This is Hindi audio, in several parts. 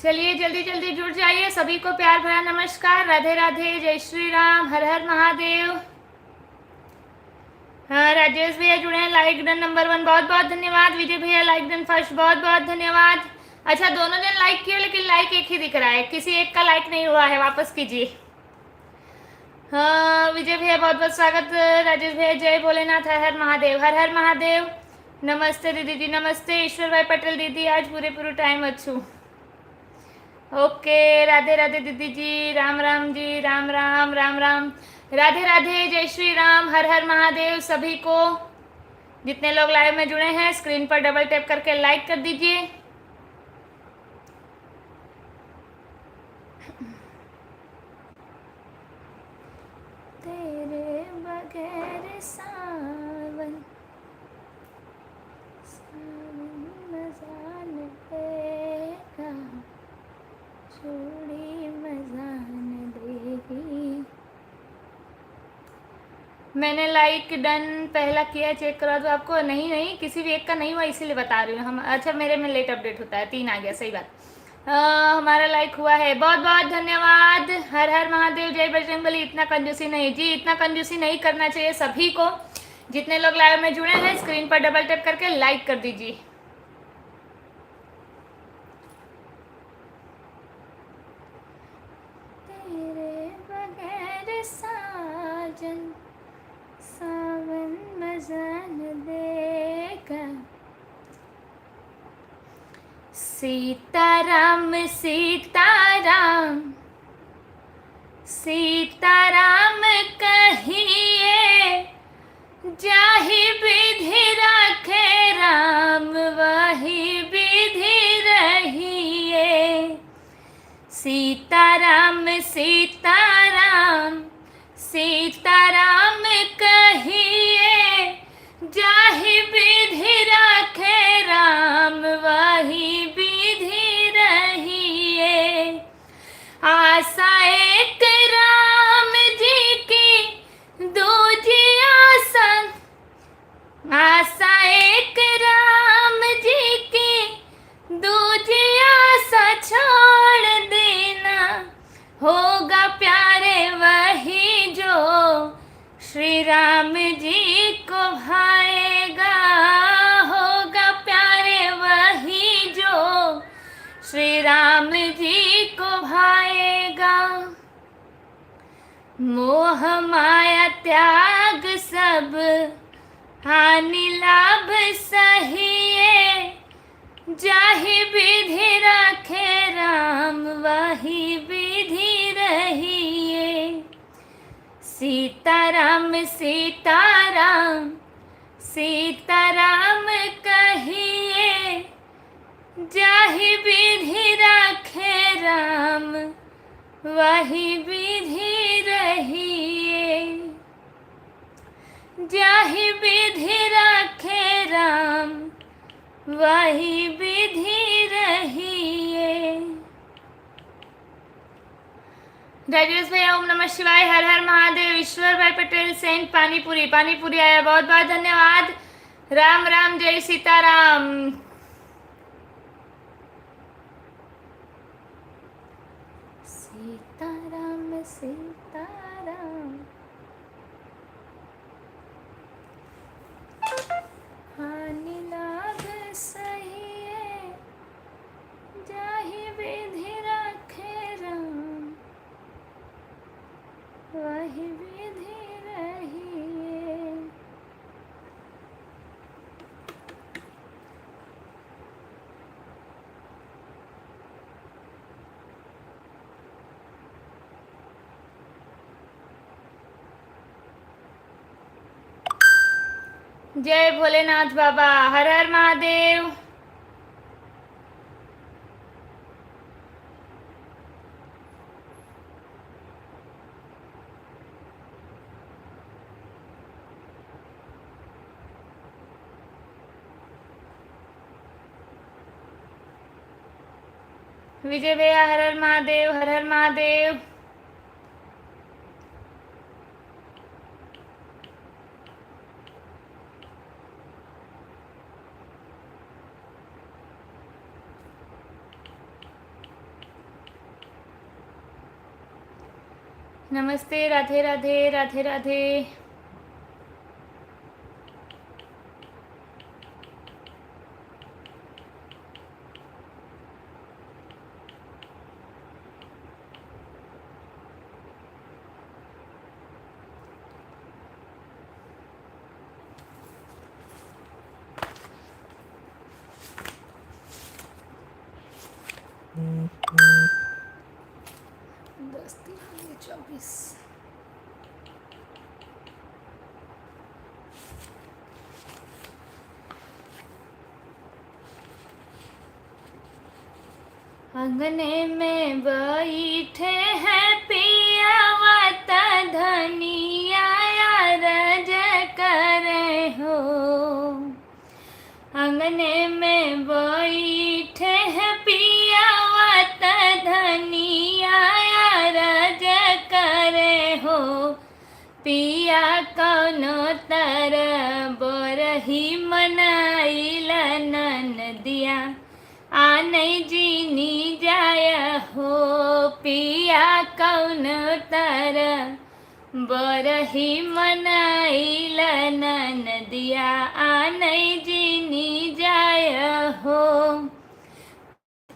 चलिए जल्दी जल्दी जुड़ जाइए। सभी को प्यार भरा नमस्कार, राधे राधे, जय श्री राम, हर हर महादेव। हाँ, राजेश भैया जुड़े हैं, लाइक डन नंबर 1, बहुत बहुत धन्यवाद। विजय भैया लाइक डन फर्स्ट, बहुत बहुत धन्यवाद। अच्छा, दोनों ने लाइक किया लेकिन लाइक एक ही दिख रहा है, किसी एक का लाइक नहीं हुआ है, वापस कीजिए। हाँ विजय भैया बहुत बहुत स्वागत। राजेश भैया जय भोलेनाथ, हर हर महादेव, हर हर महादेव। नमस्ते दीदी जी, नमस्ते ईश्वर भाई पटेल दीदी, आज पूरे टाइम अच्छू। ओके, राधे राधे दीदी जी, राम राम जी, राम राम राम राम, राधे राधे, जय श्री राम, हर हर महादेव। सभी को, जितने लोग लाइव में जुड़े हैं, स्क्रीन पर डबल टैप करके लाइक कर दीजिए। तेरे बगैर सावन मजा न देगा, छोड़ी मजा न देगी। मैंने लाइक डन पहला किया, चेक करा दो आपको। नहीं, किसी भी एक का नहीं हुआ, इसीलिए बता रही हूँ हम। अच्छा, मेरे में लेट अपडेट होता है, 3 आ गया, सही बात। हमारा लाइक हुआ है, बहुत बहुत धन्यवाद। हर हर महादेव, जय बजरंगबली। इतना कंजूसी नहीं जी, इतना कंजूसी नहीं करना चाहिए सभी को। जितने लोग लाइव में जुड़े हैं, स्क्रीन पर डबल टैप करके लाइक कर दीजिए। तेरे बगैर साजन सावन मजा न देगा। सीताराम सीताराम सीताराम कहिए, जाहि विधि रखे राम वही विधि रहिए। सीताराम सीताराम सीताराम कहिए, जाहि विधि रखे राम वही विधि रहिए। आशा एक राम जी की, दूजी आशा, आशा एक राम जी की, दूजी आशा छोड़ देना। होगा प्यारे वही जो श्री राम जी को भाएगा, होगा प्यारे वही जो श्री राम जी को भाएगा। मोह माया त्याग सब, हानि लाभ सहिए, जाहि विधि रखे राम वही विधि रहिए। सीताराम सीताराम सीताराम कहिए, जाहि विधि रखे राम वही विधि रहिए। जाहि विधि रखे राम वही विधि रहिए। राजेश भैया ओम नमः शिवाय, हर हर महादेव। ईश्वर भाई पटेल सेंट पानीपुरी आया, बहुत बहुत धन्यवाद। राम राम, जय सीताराम। सीताराम सीताराम, हानि लाभ सहिए, जाहि विधि रखे राम वही विधि रहिए। जय भोलेनाथ बाबा, हर हर महादेव। विजय भैया हर हर महादेव, हर हर महादेव। नमस्ते, राधे राधे, राधे राधे। दस 24। अंगने में बैठे हैं पिया वाता धनिया रज करे हो। अंगने में बैठे हैं पिया वाता धनिया रज करे हो। पिया कौनो तर बरही मनाइल ननदिया आनै जीनी जाय हो। पिया कौन तर बरही मनाइल ननदिया आनै जीनी जाय हो।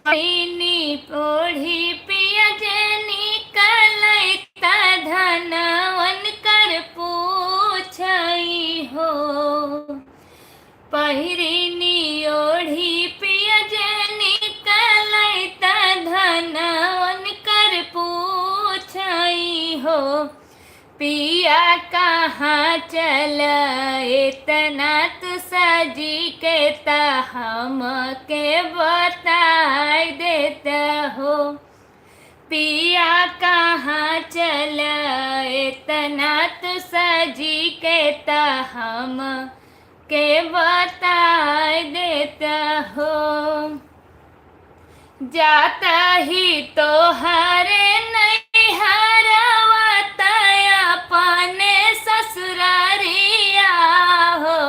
पैनी ओढ़ी पिया जेनी कलैता धनवन कर पूछई हो। पहिरीनी ओढ़ी पिया जेनी कलैता धनवन कर पूछई हो। पिया कहाँ चल इतना तू सजी के ता हम के बताई देता हो। पिया कहाँ चल इतना तू सजी के ता हम के बताई देता हो। जाता ही तो हरे नहीं हरवाता अपने ससुरारिया हो।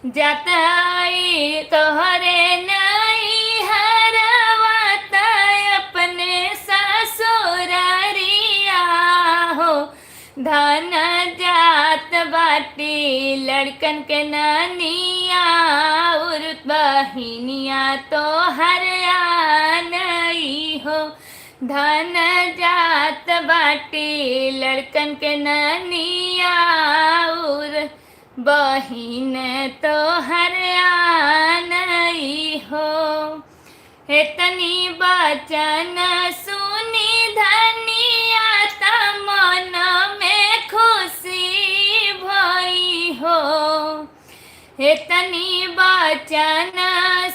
जाता ही तो हरे नहीं हरवाता अपने ससुरारिया हो। धन जात बाटी लड़कन के नानिया और बहिनिया तो हरिया नहीं हो। धन जात बाटी लड़कन के नानिया और बहिन तो हरिया नहीं हो। इतनी बचन सुनी धनिया मन में खुशी भई हो। इतनी बचन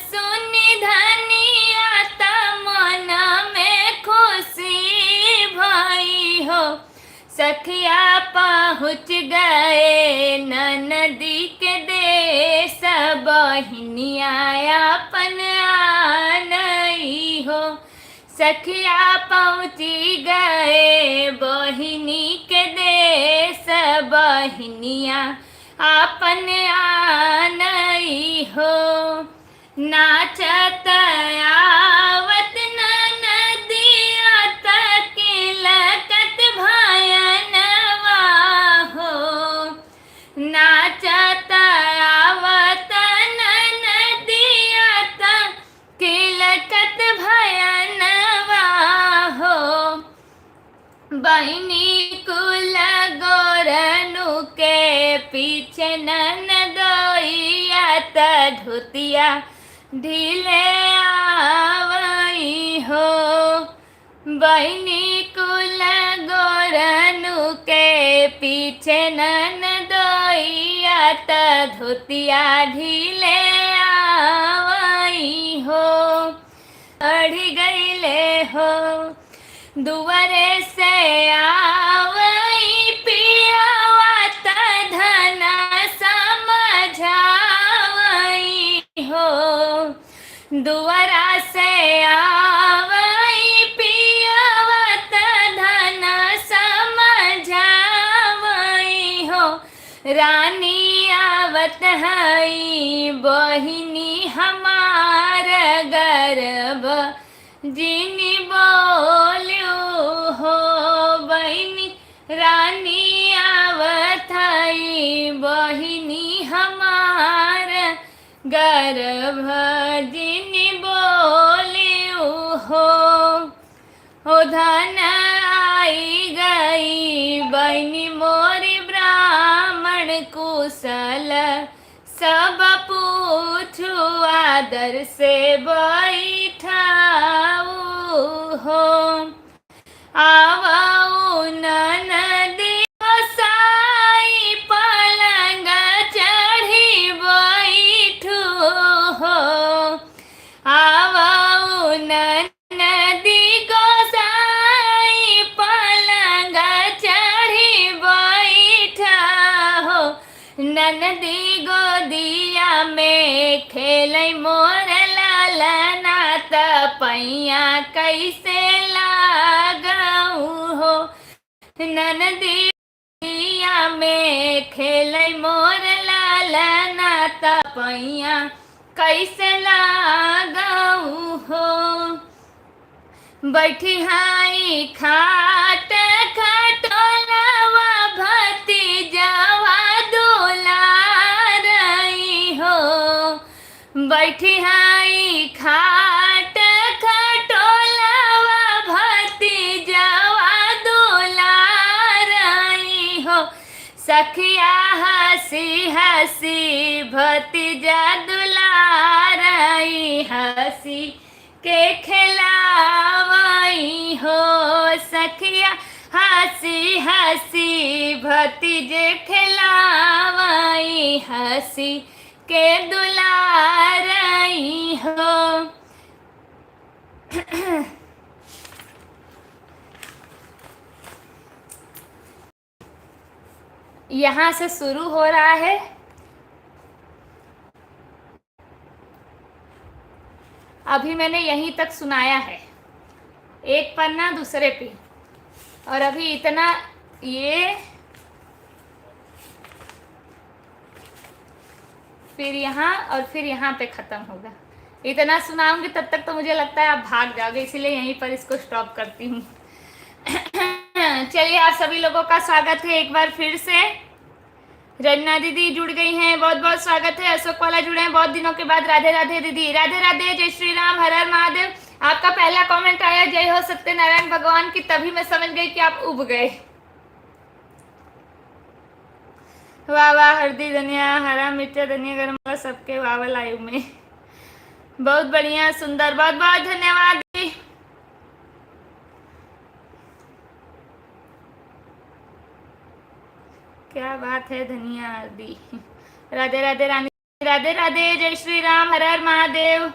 सुनी धनिया मन में खुशी भई हो। सखिया पहुँच गए ननदी के देश बहिनिया अपन आनई हो। सखिया पहुँची गए बहिनी के देश बहिनिया अपन आनई हो। नाचत आवत ननदिया तकिलकत भयनवा हो। नाचत आवत ननदिया तकिलकत भयनवा हो। बहिनी कुल गोरनु के पीछे ननदोइया धुतिया ढीले आवई हो। बहिनी कुल गोरनु के पीछे ननदोइया धुतिया ढीले आवई हो। अढ़ी गईले हो दुआरे से आवई पिया वाता धना समझावई हो। दुआरा से आवई पिया वाता धना समझावई हो। रानी आवत हई बहिनी हमार गर्भ जिनी बोल्यो हो। बहिनी कर भजनी बोलियो हो धन आई गई बहनी मोरी ब्राह्मण कुशल सब पूछू आदर से बैठाऊ हो आवऊ ननदी गोसाई पलंग चढ़ी बैठू हो आवऊ ननदी गोसाई पलंग चढ़ी बैठा हो ननदी गोदिया में खेलै मोर लालना पैया कैसे लागऊ हो ननदी गोदिया में खेलै मोर लालना पैया कैसे लागऊ हो बैठी हाई खाट खटोलवा भतीजवा दुलारई हो बैठी हाई खाट खटोलवा भतीजवा दुलारई हो सखिया हसी हसी भतीजा दुलारई हसी के खिलावई हो सखिया हसी हसी भतीजे खिलावई हसी के दुलारई हो यहाँ से शुरू हो रहा है अभी मैंने यहीं तक सुनाया है एक पन्ना दूसरे पे और अभी इतना ये फिर यहाँ और फिर यहाँ पे ख़त्म होगा इतना सुनाऊंगी तब तक तो मुझे लगता है आप भाग जाओगे इसीलिए यहीं पर इसको स्टॉप करती हूँ चलिए आप सभी लोगों का स्वागत है एक बार फिर से रन्ना दीदी जुड़ गई हैं बहुत बहुत स्वागत है अशोक वाला जुड़े हैं बहुत दिनों के बाद राधे राधे दीदी राधे राधे जय श्री राम हर हर महादेव आपका पहला कमेंट आया जय हो सत्यनारायण भगवान की तभी मैं समझ गई कि आप उब गए वाह वाह हल्दी धनिया हरा मिर्चा धनिया गरम मसाला सबके वाह लाइव में बहुत बढ़िया सुंदर बहुत बहुत धन्यवाद क्या बात है धनिया दी राधे राधे रानी राधे राधे जय श्री राम हर हर महादेव